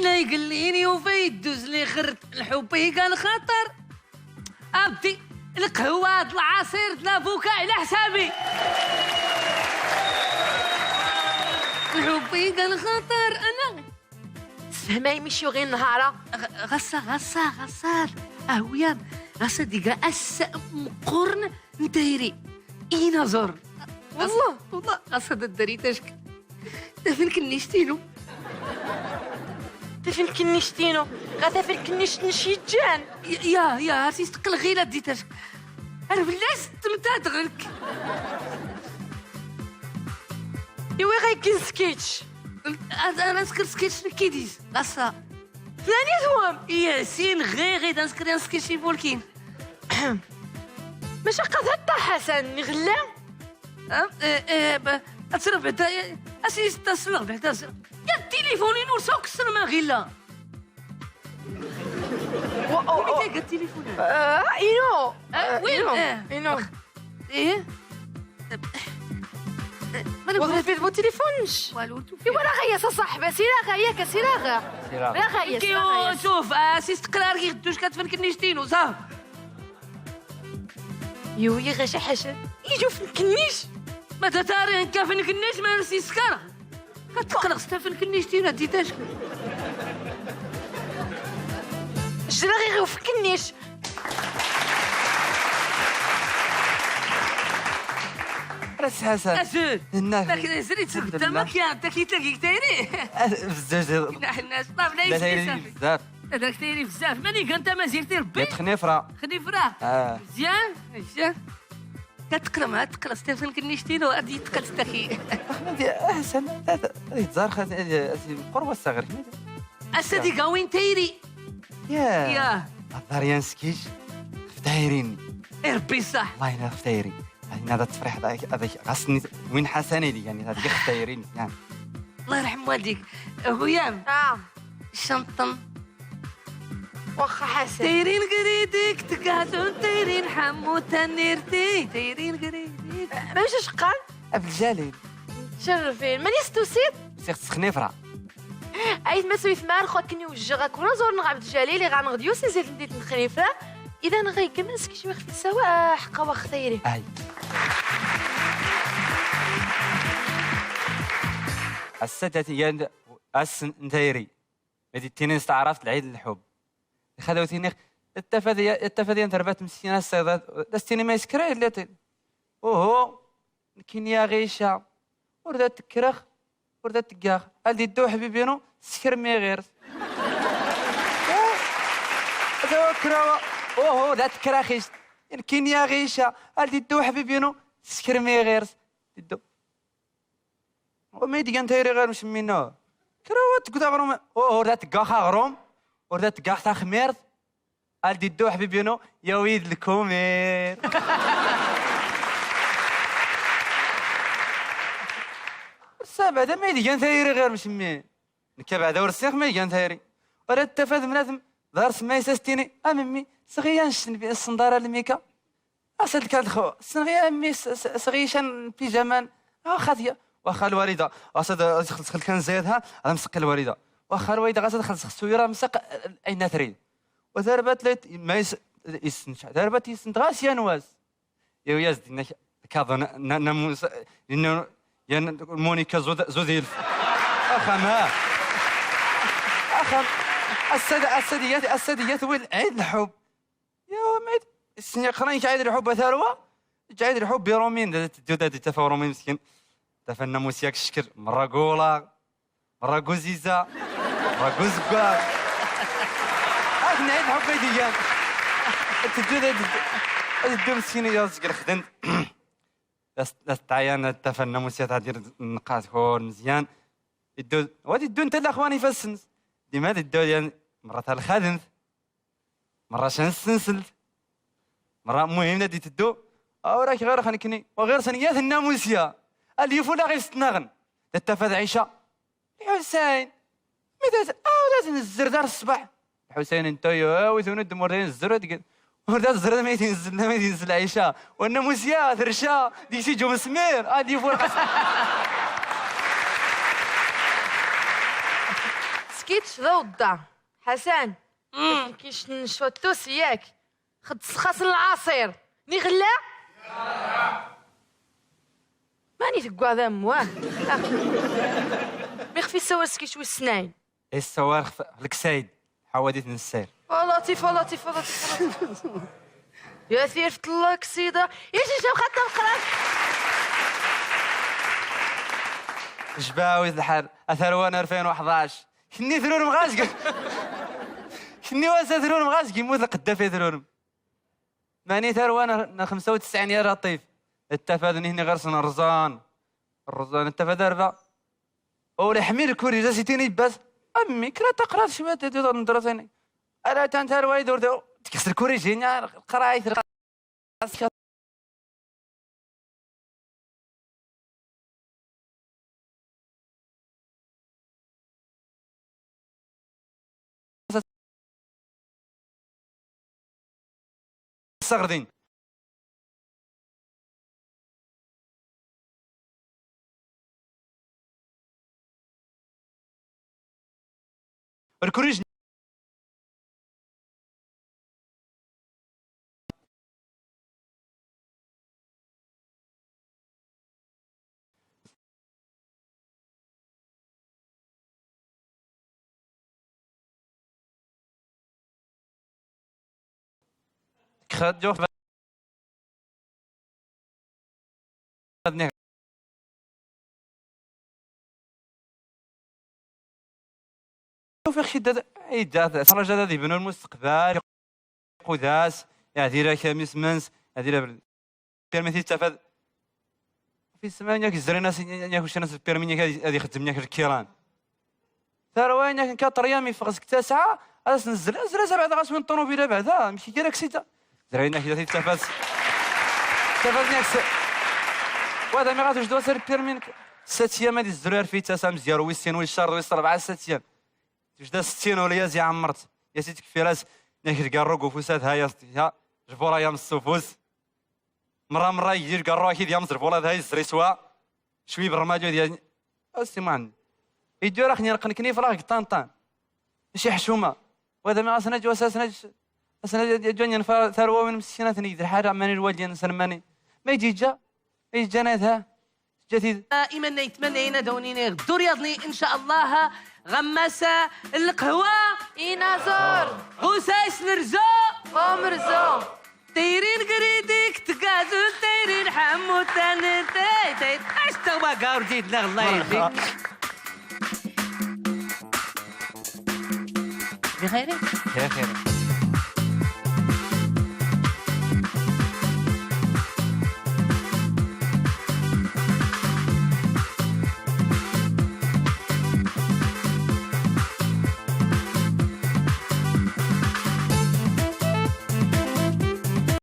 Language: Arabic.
لا يقليني وفي يدوز لي خرت الحبي كان خطر ابدي القهوه العصير لافوكا على حسابي الحبي كان خطر انا تفهمي يمشيو غير نهارا غصار اهويا غصا ديكا اس مقرن نديري اين زور والله غصا دري تشك فين كنيشتينو فين كنيشتينو غادا فين كنيش نشيجان يا عرفتي تقل غير ديتاش انا بالله ستمتع غيرك ايوا غيكين سكيتش انا نسكر سكيتش كيديز غصا ثانيتهم ياسين غير نسكر سكيتش فولكين ماشي قاد حتى حسن نغلا اتصرف بعدا اسيس تصلح بعدا يا التليفون نور سوق السلمى غيلا وين التليفون اينو وين اينو ايه وظيفة بو تليفونش والو ايوا راه غيا صاحبه سيرا غيا كسيرا لا غيا كيو شوف اسيس تقرار كي غدوش كتفن كنيشتينو صافي يوي غير شي حاجه يجوا في الكنيش ما تتاري كافن كنيش ما نسي سكر كتقلق ستافن كنيشتينو ديتاش الجرا غير في الكنيش راس حسن اسود النافع لكن زريت قدامك يا انت كي تلاقيك تايري بزاف الناس طاف لا لا يسكي تايرين بزاف هذاك تايري بزاف ماني انت ما زيرتي ربي خنيفره خنيفره مزيان تقرا ستيفن كنيشتينو غادي يتقل ستاكي احسن هذه تزار قرب الصغير اسدي وين تايري يا داريان سكيش فتايرين ربي صح الله ينال فتايرين يعني هذا التفريح هذاك غاصني وين حسني لي يعني هذيك فتايرين يعني الله يرحم والديك هيام شنطن واخا حسن تايرين قريدك تقعدون تايرين حمو تنيرتي تايرين قريدك ماشي شقال عبد الجليل شرفين ماني ستوسيت سيخ خنيفره عيد ما سويت مار خو كني وجهك كون زور عبد الجليل اللي غنغديو سيزيت نديت الخليفه اذا غيكمل سكي واخد سوا حقا واخ ثيري اي السادتي يا نتايري هذه التنين استعرفت العيد الحب خذوتيني التفادي تربات مسكينه الصيدات دستيني ما يسكري الا اوهو كاين يا غيشه ورده تكرخ ورده تكاخ هادي دو حبيبينو سكر مي غير كراوه اوهو ذات كراخيش كاين يا غيشه هادي دو حبيبينو سكر مي غير دو وما يدي نتايري غير مش منو كراوه تقدا غروم اوهو ذات كاخا غروم ورده تكاخ تا خميرت هادي دو حبيبينو يا ويد الكومير بعدا ما يدي ثايري غير مش مين نكا بعدا ورسيخ ما يدي ثايري ورا التفاذ بنادم ظهر سما يسستيني امي صغيان شن الصنداره الميكا اسد كان خو صغيا امي صغيشان بيجامان خاطيه واخا الوالده اسد دخل كان زايدها راه مسق الوالده واخا الوالده غادا دخل السويره مسق اين تريد وضربت لي ما يسنش ضربت يسنت غاسيا نواز يا يزدي كاظن ناموس انه يا مونيكا زوديل اخا الساديات وين عيد الحب يا ولد السنه قرانك عيد الحب ثروه عيد الحب برومين تدي تفارومين مسكين تفنى موسياك الشكر مره قولا مره قزيزه مره قزقا احنا عيد الحب ديال تدي مسكين يا سكر خدمت تعيان تفنى موسيقى تدير النقاط كون مزيان يدو وادي يدو انت الاخواني فالسنس ديما يدو يعني مرة الخادم مرة شنسنسل مرة مهم ندي تدو راك غير خنكني وغير سنيات الناموسيا اللي يفونا غير ستناغن تتفاد عيشة الحسين ماذا لازم الزر دار الصباح الحسين انت يا ويثون الدمورين الزر تقول وردا الزر ما يتنزل عيشة والناموسيا ثرشا ديك جو مسمير غادي يفور سكيتش ذا وضع حسن كيش نشوى التوس ياك خد خاصن العصير ني غلا ماني تقوى ذا مواه ميخفي سوا سكيتش والسناين السوار لك سايد حوادث من السير لطيف لطيف لطيف يا ثير في الله كسيدة ايش جاب خاطر القران جباوي الحال اثروان 2011 كني ثرون مغاشق كني واسا ثرون مغاشق يموت القدافي ثرون ماني ثروان 95 يا لطيف التفادني هنا غرسنا الرزان التفاد 4 اولي حمير كوري جاسيتيني بس امي كلا تقرا شويه تدور ندرسيني انا تنتهر ويدور تكسر كوري جينا قرايت صغردين الكوريج خدوا شوف اخي ايدا رجال هذا يبنوا المستقبل قداس يعدي خميس منس يعدي بيرميتي تفاد في السمانية كزرينا ياك واش ناس بيرميني هذه خدمني الكيران ثروانيا كان كطريامي فغسك 9 راس نزل 7 غاس من الطوموبيله بعدا ماشي كاع كسيتا زرينا كذا تفاد ناكس وهذا ما غادوش دوا سير بيرمين 6 ايام هذه الزرار في تسام مزيان ويسين والشهر ويس 4 6 ايام تجدا 60 ولا يا زي عمرت يا سيدي تكفي راس ناكل كاروك وفوسات هايا ها جبورا يا السفوس مرة يجي كارو اكيد يا مصرف ولا هاي الزري سوا شوي بالرماجو ديال اسمان يجي راه نقنكني فراغ طنطان ماشي حشومه وهذا ما اصلا جو اساسا جوني ثروه من مسكينات نيدر حاجه ماني الوالدين نسلماني ما يجي جا جناتها جاتي دائما نتمنى دوني غدو رياضني ان شاء الله غماسه القهوه اينازور غساس نرزو مرزو تيرين قريديك تقازو تيرين حمو تاني تي اش توا قاور جيت الله يهديك بخير يا خير